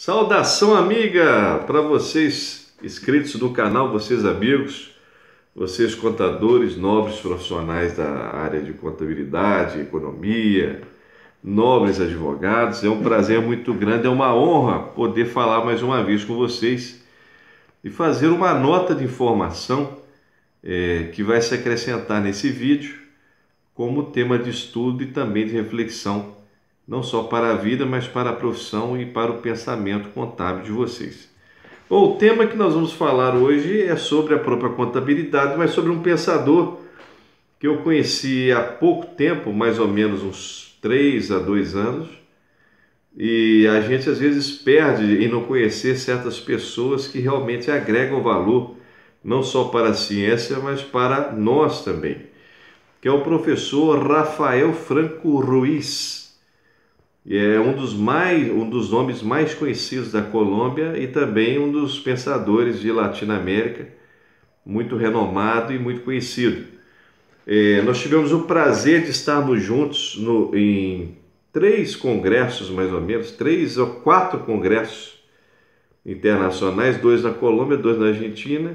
Saudação amiga para vocês inscritos do canal, vocês amigos, vocês contadores, nobres profissionais da área de contabilidade, economia, nobres advogados. É um prazer muito grande, é uma honra poder falar mais uma vez com vocês e fazer uma nota de informação que vai se acrescentar nesse vídeo como tema de estudo e também de reflexão, não só para a vida, mas para a profissão e para o pensamento contábil de vocês. Bom, o tema que nós vamos falar hoje é sobre a própria contabilidade, mas sobre um pensador que eu conheci há pouco tempo, mais ou menos uns 3 a 2 anos, e a gente às vezes perde em não conhecer certas pessoas que realmente agregam valor, não só para a ciência, mas para nós também, que é o professor Rafael Franco Ruiz. É um dos nomes mais conhecidos da Colômbia e também um dos pensadores de Latinoamérica, muito renomado e muito conhecido. Nós tivemos o prazer de estarmos juntos em 3 congressos, mais ou menos, 3 ou 4 congressos internacionais, 2 na Colômbia, 2 na Argentina,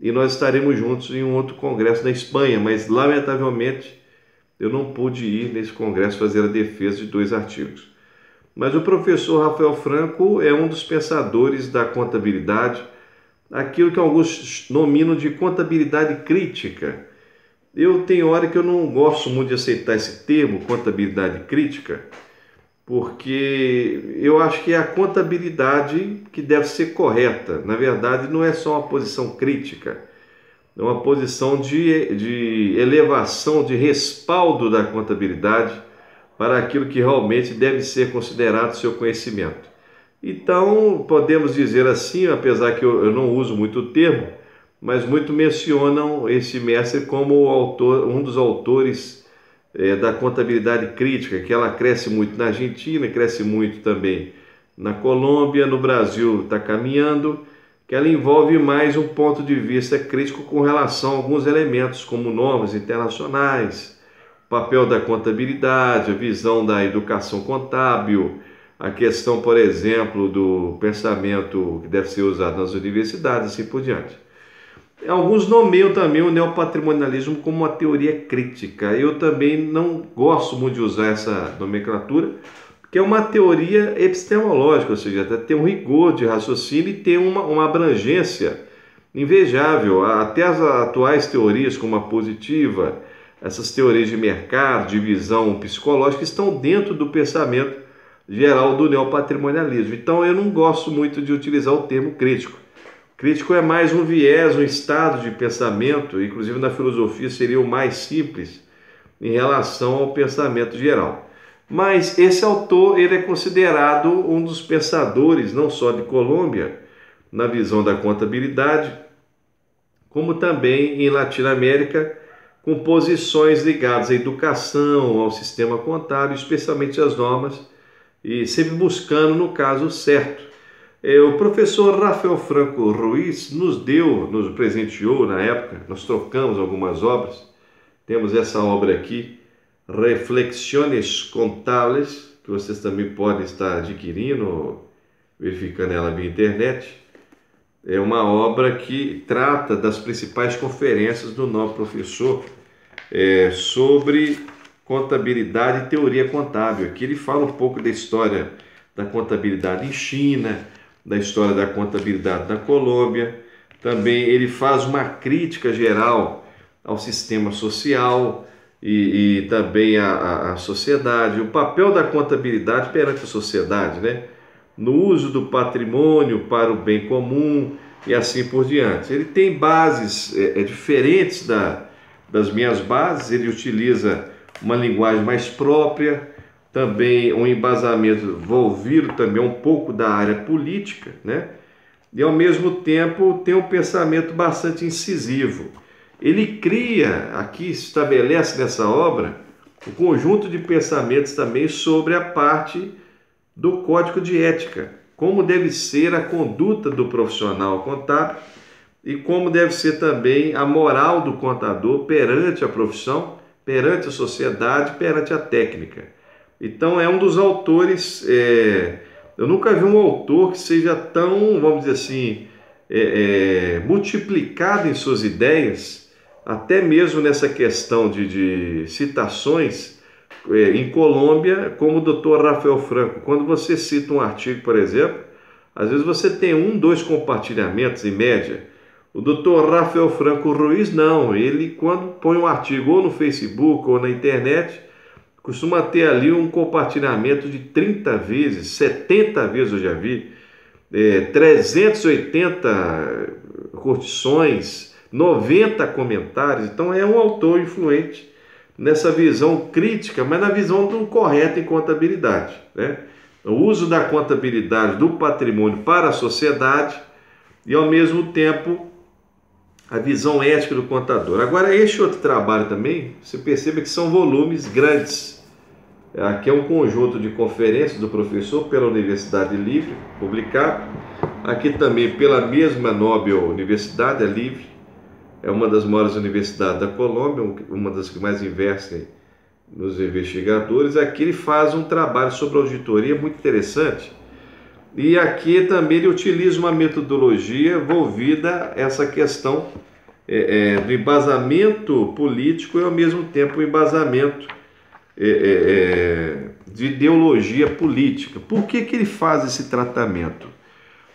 e nós estaremos juntos em um outro congresso na Espanha, mas lamentavelmente eu não pude ir nesse congresso fazer a defesa de 2 artigos. Mas o professor Rafael Franco é um dos pensadores da contabilidade, aquilo que alguns nominam de contabilidade crítica. Eu tenho hora que eu não gosto muito de aceitar esse termo, contabilidade crítica, porque eu acho que é a contabilidade que deve ser correta. Na verdade, não é só uma posição crítica, é uma posição de elevação, de respaldo da contabilidade para aquilo que realmente deve ser considerado seu conhecimento. Então, podemos dizer assim, apesar que eu não uso muito o termo, mas muito mencionam esse mestre como um dos autores da contabilidade crítica, que ela cresce muito na Argentina, cresce muito também na Colômbia, no Brasil está caminhando, que ela envolve mais um ponto de vista crítico com relação a alguns elementos, como normas internacionais, o papel da contabilidade, a visão da educação contábil, a questão, por exemplo, do pensamento que deve ser usado nas universidades, assim por diante. Alguns nomeiam também o neopatrimonialismo como uma teoria crítica. Eu também não gosto muito de usar essa nomenclatura, que é uma teoria epistemológica, ou seja, tem um rigor de raciocínio e tem uma abrangência invejável. Até as atuais teorias, como a positiva, essas teorias de mercado, de visão psicológica, estão dentro do pensamento geral do neopatrimonialismo. Então eu não gosto muito de utilizar o termo crítico. Crítico é mais um viés, um estado de pensamento, inclusive na filosofia seria o mais simples em relação ao pensamento geral. Mas esse autor, ele é considerado um dos pensadores, não só de Colômbia, na visão da contabilidade, como também em Latinoamérica, com posições ligadas à educação, ao sistema contábil, especialmente às normas, e sempre buscando no caso certo. O professor Rafael Franco Ruiz nos presenteou na época, nós trocamos algumas obras, temos essa obra aqui, Reflexiones Contábeis, que vocês também podem estar adquirindo, verificando ela via internet. É uma obra que trata das principais conferências do nosso professor sobre contabilidade e teoria contábil. Aqui ele fala um pouco da história da contabilidade em China, da história da contabilidade na Colômbia. Também ele faz uma crítica geral ao sistema social, e também a sociedade, o papel da contabilidade perante a sociedade, né? No uso do patrimônio para o bem comum e assim por diante. Ele tem bases diferentes das minhas bases, ele utiliza uma linguagem mais própria, também um embasamento envolvido também um pouco da área política, né? E ao mesmo tempo tem um pensamento bastante incisivo. Ele cria, aqui estabelece nessa obra, um conjunto de pensamentos também sobre a parte do código de ética, como deve ser a conduta do profissional contábil e como deve ser também a moral do contador perante a profissão, perante a sociedade, perante a técnica. Então é um dos autores Eu nunca vi um autor que seja tão, vamos dizer assim, multiplicado em suas ideias, até mesmo nessa questão de citações, em Colômbia, como o Dr. Rafael Franco. Quando você cita um artigo, por exemplo, às vezes você tem 1, 2 compartilhamentos em média. O Dr. Rafael Franco Ruiz não, ele quando põe um artigo ou no Facebook ou na internet, costuma ter ali um compartilhamento de 30 vezes, 70 vezes eu já vi, 380 curtições, 90 comentários. Então é um autor influente nessa visão crítica, mas na visão do correto em contabilidade, né? O uso da contabilidade do patrimônio para a sociedade e ao mesmo tempo a visão ética do contador. Agora, este outro trabalho também, você percebe que são volumes grandes. Aqui é um conjunto de conferências do professor pela Universidade Livre, publicado. Aqui também pela mesma Nobel Universidade, é livre. É uma das maiores universidades da Colômbia, uma das que mais investem nos investigadores. Aqui ele faz um trabalho sobre auditoria muito interessante. E aqui também ele utiliza uma metodologia envolvida essa questão do embasamento político e ao mesmo tempo o embasamento de ideologia política. Por que ele faz esse tratamento?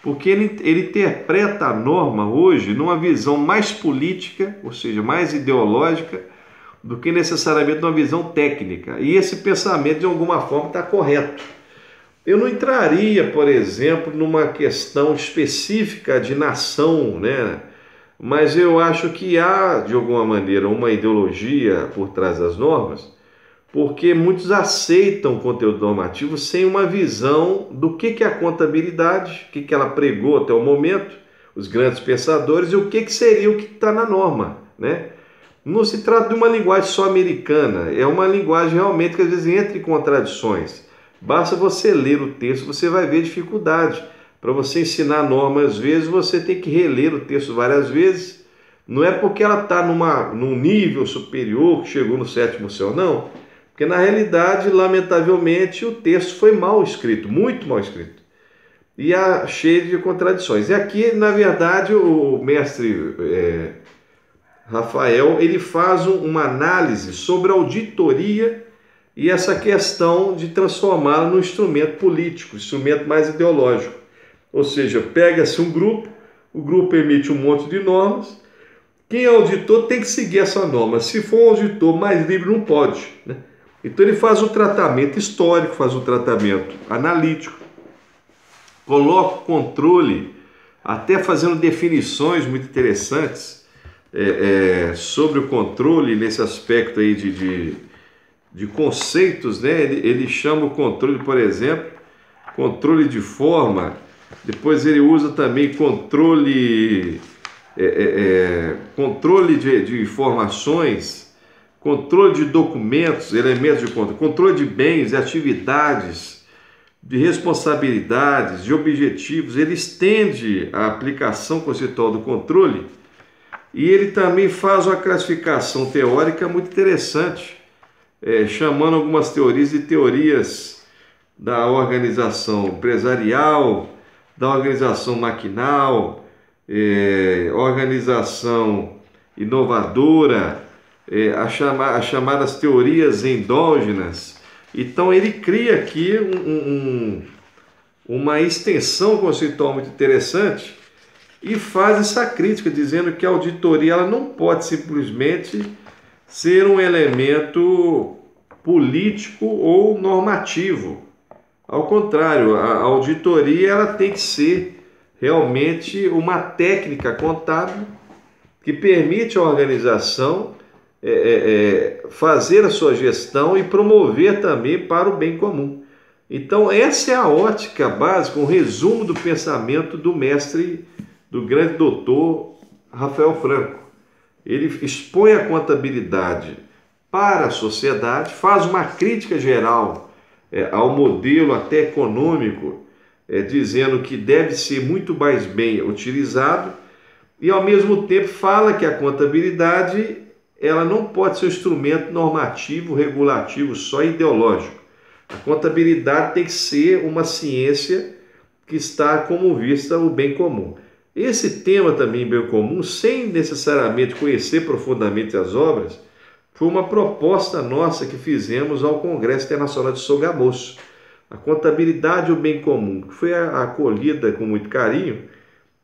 Porque ele interpreta a norma hoje numa visão mais política, ou seja, mais ideológica, do que necessariamente numa visão técnica. E esse pensamento, de alguma forma, está correto. Eu não entraria, por exemplo, numa questão específica de nação, né? Mas eu acho que há, de alguma maneira, uma ideologia por trás das normas, porque muitos aceitam o conteúdo normativo sem uma visão do que é a contabilidade, o que ela pregou até o momento, os grandes pensadores, e o que seria o que está na norma, né? Não se trata de uma linguagem só americana, é uma linguagem realmente que às vezes entra em contradições. Basta você ler o texto, você vai ver dificuldade. Para você ensinar a norma, às vezes, você tem que reler o texto várias vezes. Não é porque ela está num nível superior, que chegou no 7º céu, não. Porque, na realidade, lamentavelmente, o texto foi mal escrito, muito mal escrito. E cheio de contradições. E aqui, na verdade, o mestre Rafael, ele faz uma análise sobre a auditoria e essa questão de transformá-la num instrumento político, instrumento mais ideológico. Ou seja, pega-se um grupo, o grupo emite um monte de normas, quem é auditor tem que seguir essa norma. Se for um auditor mais livre, não pode, né? Então ele faz um tratamento histórico, faz um tratamento analítico, coloca o controle, até fazendo definições muito interessantes sobre o controle nesse aspecto aí de conceitos, né? Ele chama o controle, por exemplo, controle de forma, depois ele usa também controle de informações, controle de documentos, elementos de controle de bens e atividades, de responsabilidades, de objetivos. Ele estende a aplicação conceitual do controle e ele também faz uma classificação teórica muito interessante, chamando algumas teorias de teorias da organização empresarial, da organização maquinal, organização inovadora, as chamadas teorias endógenas. Então ele cria aqui uma extensão conceitual muito interessante e faz essa crítica, dizendo que a auditoria ela não pode simplesmente ser um elemento político ou normativo. Ao contrário, a auditoria ela tem que ser realmente uma técnica contábil que permite à organização fazer a sua gestão e promover também para o bem comum. Então essa é a ótica básica, um resumo do pensamento do mestre, do grande doutor Rafael Franco. Ele expõe a contabilidade para a sociedade, faz uma crítica geral ao modelo até econômico, dizendo que deve ser muito mais bem utilizado, e ao mesmo tempo fala que a contabilidade ela não pode ser um instrumento normativo, regulativo, só ideológico. A contabilidade tem que ser uma ciência que está como vista o bem comum. Esse tema também, bem comum, sem necessariamente conhecer profundamente as obras, foi uma proposta nossa que fizemos ao Congresso Internacional de Sogamoso. A contabilidade e o bem comum, que foi acolhida com muito carinho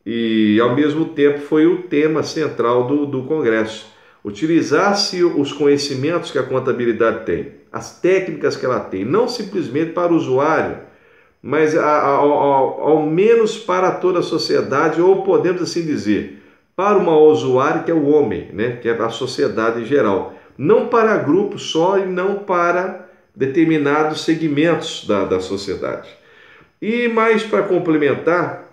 e, ao mesmo tempo, foi o tema central do Congresso. Utilizar-se os conhecimentos que a contabilidade tem, as técnicas que ela tem, não simplesmente para o usuário, mas ao menos para toda a sociedade, ou podemos assim dizer, para uma usuário que é o homem, né? Que é a sociedade em geral. Não para grupos só e não para determinados segmentos da sociedade. E mais para complementar,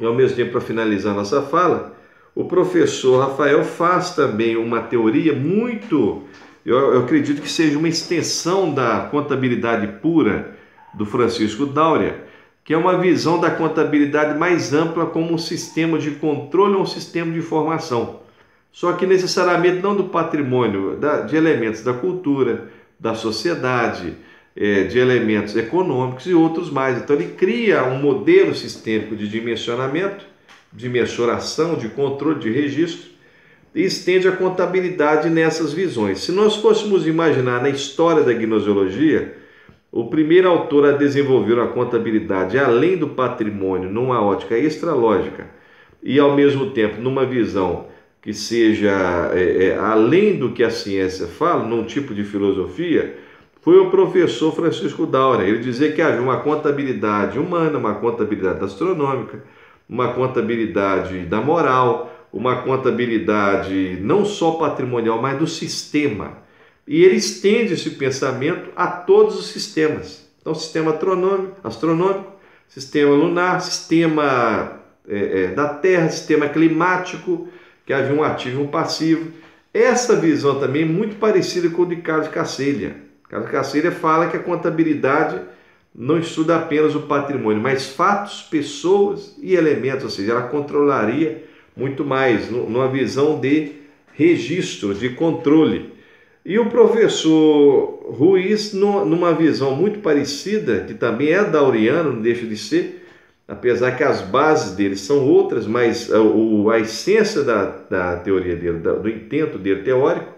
e ao mesmo tempo para finalizar nossa fala, o professor Rafael faz também uma teoria muito, eu acredito que seja uma extensão da contabilidade pura do Francisco Dauria, que é uma visão da contabilidade mais ampla como um sistema de controle ou um sistema de informação. Só que necessariamente não do patrimônio, de elementos da cultura, da sociedade, de elementos econômicos e outros mais. Então ele cria um modelo sistêmico de dimensionamento, de mensuração, de controle, de registro, e estende a contabilidade nessas visões. Se nós fôssemos imaginar na história da gnoseologia, o primeiro autor a desenvolver a contabilidade além do patrimônio, numa ótica extralógica, e ao mesmo tempo numa visão que seja além do que a ciência fala, num tipo de filosofia, foi o professor Francisco Dauria. Ele dizia que havia uma contabilidade humana, uma contabilidade astronômica, uma contabilidade da moral, uma contabilidade não só patrimonial, mas do sistema. E ele estende esse pensamento a todos os sistemas. Então, sistema astronômico, sistema lunar, sistema da Terra, sistema climático, que havia um ativo e um passivo. Essa visão também é muito parecida com o de Carlos Casselha. Carlos Casselha fala que a contabilidade não estuda apenas o patrimônio, mas fatos, pessoas e elementos, ou seja, ela controlaria muito mais, numa visão de registro, de controle. E o professor Ruiz, numa visão muito parecida, que também é dauriano, não deixa de ser, apesar que as bases dele são outras, mas a essência da teoria dele, do intento dele teórico,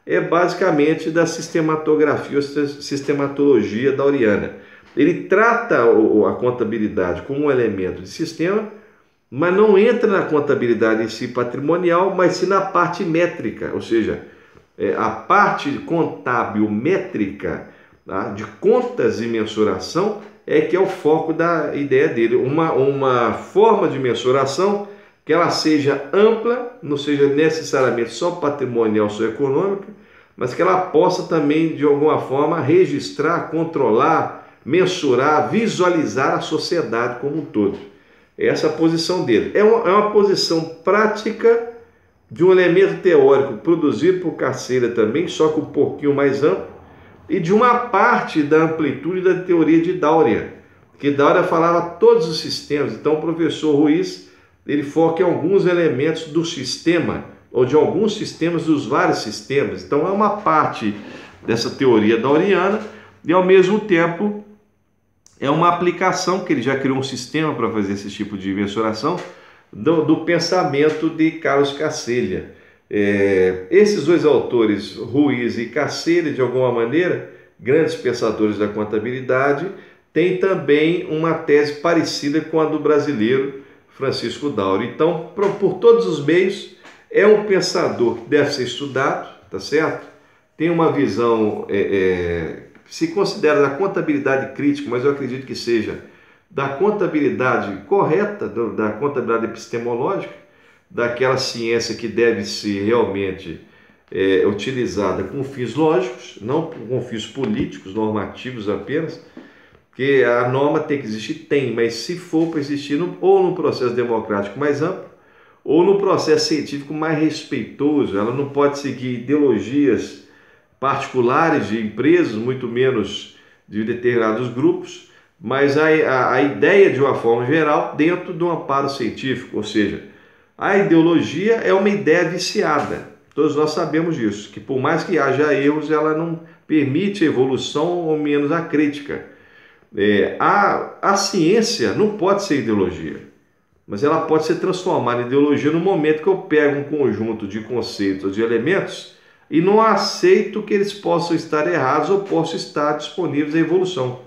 é basicamente da sistematografia ou sistematologia dauriana. Ele trata a contabilidade como um elemento de sistema, mas não entra na contabilidade em si patrimonial, mas sim na parte métrica, ou seja, a parte contábil métrica, tá, de contas e mensuração, é que é o foco da ideia dele. Uma forma de mensuração que ela seja ampla, não seja necessariamente só patrimonial, só econômica, mas que ela possa também, de alguma forma, registrar, controlar, mensurar, visualizar a sociedade como um todo. Essa é a posição dele. É uma posição prática de um elemento teórico produzido por Casselha também, só que um pouquinho mais amplo, e de uma parte da amplitude da teoria de Dauria, que Dauria falava todos os sistemas. Então o professor Ruiz, ele foca em alguns elementos do sistema, ou de alguns sistemas dos vários sistemas. Então é uma parte dessa teoria dauriana e ao mesmo tempo é uma aplicação, que ele já criou um sistema para fazer esse tipo de mensuração, do pensamento de Carlos Casselha. Esses dois autores, Ruiz e Casselha, de alguma maneira, grandes pensadores da contabilidade, têm também uma tese parecida com a do brasileiro Francisco Dauria. Então, por todos os meios, é um pensador que deve ser estudado, tá certo? Tem uma visão, se considera da contabilidade crítica, mas eu acredito que seja da contabilidade correta, da contabilidade epistemológica, daquela ciência que deve ser realmente utilizada com fins lógicos, não com fins políticos, normativos apenas, porque a norma tem que existir, mas se for para existir ou no processo democrático mais amplo, ou no processo científico mais respeitoso, ela não pode seguir ideologias particulares de empresas, muito menos de determinados grupos, mas a ideia de uma forma geral dentro do amparo científico, ou seja, a ideologia é uma ideia viciada. Todos nós sabemos disso, que por mais que haja erros, ela não permite a evolução ou menos a crítica. A ciência não pode ser ideologia, mas ela pode ser transformada em ideologia no momento que eu pego um conjunto de conceitos ou de elementos e não aceito que eles possam estar errados ou possam estar disponíveis à evolução.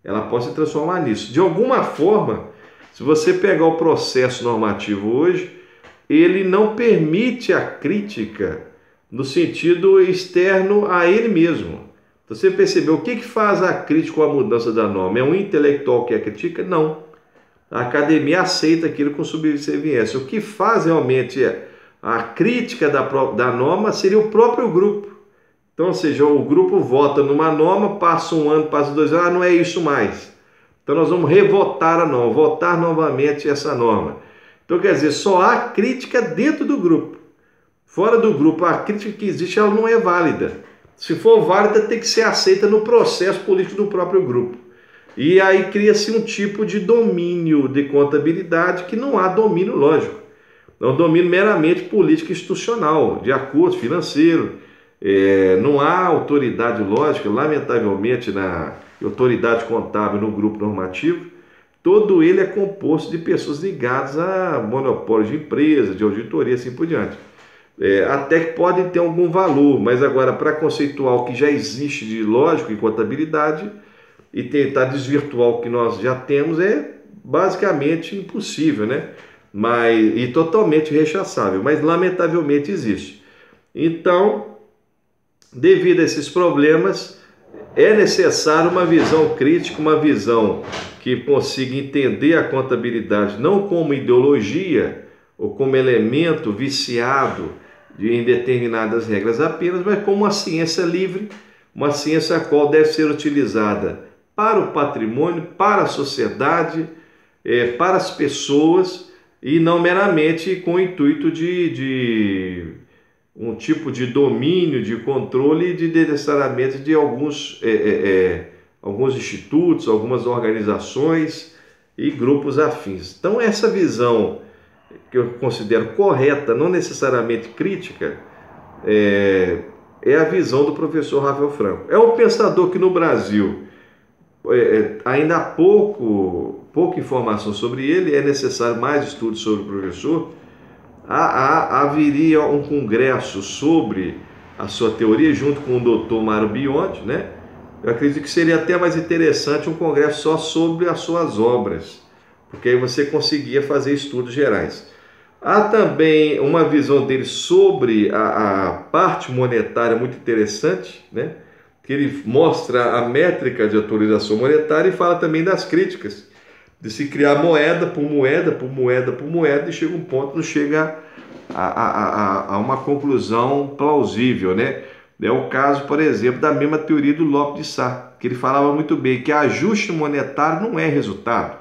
Ela pode se transformar nisso. De alguma forma, se você pegar o processo normativo hoje, ele não permite a crítica no sentido externo a ele mesmo. Você percebeu o que faz a crítica com a mudança da norma? É um intelectual que a critica? Não. A academia aceita aquilo com subserviência. O que faz realmente a crítica da norma seria o próprio grupo. Então, ou seja, o grupo vota numa norma, passa um ano, passa 2 anos, não é isso mais. Então nós vamos revotar a norma, votar novamente essa norma. Então quer dizer, só há crítica dentro do grupo. Fora do grupo, a crítica que existe ela não é válida. Se for válida, tem que ser aceita no processo político do próprio grupo. E aí cria-se um tipo de domínio de contabilidade que não há domínio lógico. É um domínio meramente político institucional, de acordo financeiro. Não há autoridade lógica, lamentavelmente, na autoridade contábil no grupo normativo. Todo ele é composto de pessoas ligadas a monopólios de empresas, de auditoria, assim por diante. Até que podem ter algum valor, mas agora para conceituar o que já existe de lógico e contabilidade e tentar desvirtuar o que nós já temos é basicamente impossível, né? E totalmente rechaçável, mas lamentavelmente existe. Então, devido a esses problemas, é necessário uma visão crítica, uma visão que consiga entender a contabilidade não como ideologia ou como elemento viciado em determinadas regras apenas, mas como uma ciência livre, uma ciência a qual deve ser utilizada para o patrimônio, para a sociedade, para as pessoas e não meramente com o intuito de um tipo de domínio, de controle de necessariamente de alguns institutos, algumas organizações e grupos afins. Então essa visão que eu considero correta, não necessariamente crítica, é a visão do professor Rafael Franco. É um pensador que no Brasil ainda há pouca informação sobre ele, é necessário mais estudos sobre o professor. Haveria um congresso sobre a sua teoria junto com o Dr. Mário Biondi, né? Eu acredito que seria até mais interessante um congresso só sobre as suas obras, porque aí você conseguia fazer estudos gerais. Há também uma visão dele sobre a parte monetária muito interessante, né? Que ele mostra a métrica de atualização monetária e fala também das críticas, de se criar moeda por moeda, por moeda, por moeda, e chega um ponto, não chega a uma conclusão plausível, né? É o caso, por exemplo, da mesma teoria do Lopes de Sá, que ele falava muito bem que ajuste monetário não é resultado.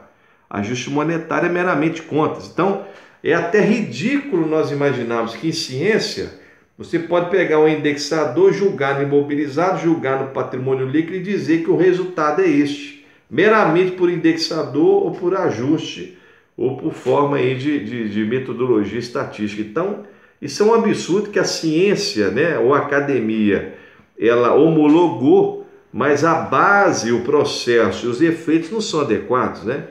Ajuste monetário é meramente contas. Então, é até ridículo nós imaginarmos que em ciência você pode pegar um indexador, julgar no imobilizado, julgar no patrimônio líquido e dizer que o resultado é este, meramente por indexador ou por ajuste ou por forma aí de metodologia estatística. Então, isso é um absurdo que a ciência, né, ou a academia, ela homologou, mas a base, o processo e os efeitos não são adequados, né?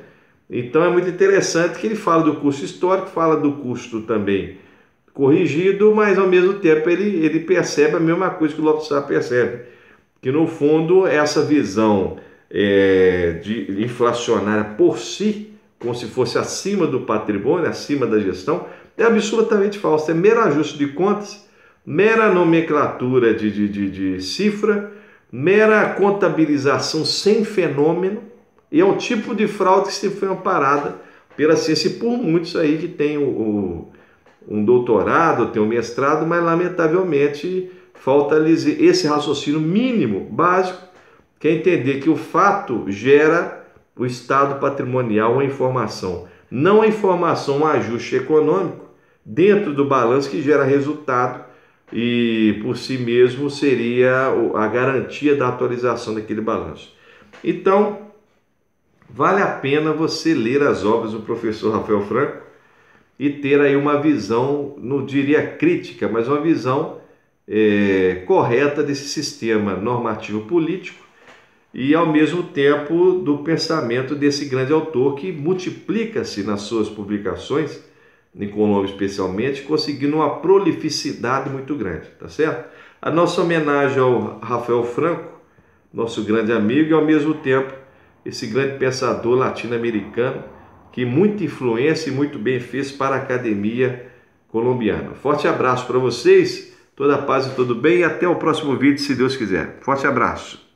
Então é muito interessante que ele fala do custo histórico, fala do custo também corrigido, mas ao mesmo tempo ele percebe a mesma coisa que o Lopes de Sá percebe, que no fundo essa visão de inflacionária por si, como se fosse acima do patrimônio, acima da gestão, é absolutamente falso. É mero ajuste de contas, mera nomenclatura de cifra, mera contabilização sem fenômeno, e é um tipo de fraude que se foi amparada pela ciência e por muitos aí que tem um doutorado, tem um mestrado, mas lamentavelmente falta-lhes esse raciocínio mínimo, básico, que é entender que o fato gera o estado patrimonial, a informação. Não a informação, um ajuste econômico dentro do balanço que gera resultado e por si mesmo seria a garantia da atualização daquele balanço. Então, vale a pena você ler as obras do professor Rafael Franco e ter aí uma visão, não diria crítica, mas uma visão correta desse sistema normativo político e, ao mesmo tempo, do pensamento desse grande autor que multiplica-se nas suas publicações, em Colombo especialmente, conseguindo uma prolificidade muito grande, tá certo? A nossa homenagem ao Rafael Franco, nosso grande amigo, e ao mesmo tempo esse grande pensador latino-americano que muita influência e muito bem fez para a academia colombiana. Forte abraço para vocês, toda a paz e todo bem, e até o próximo vídeo, se Deus quiser. Forte abraço.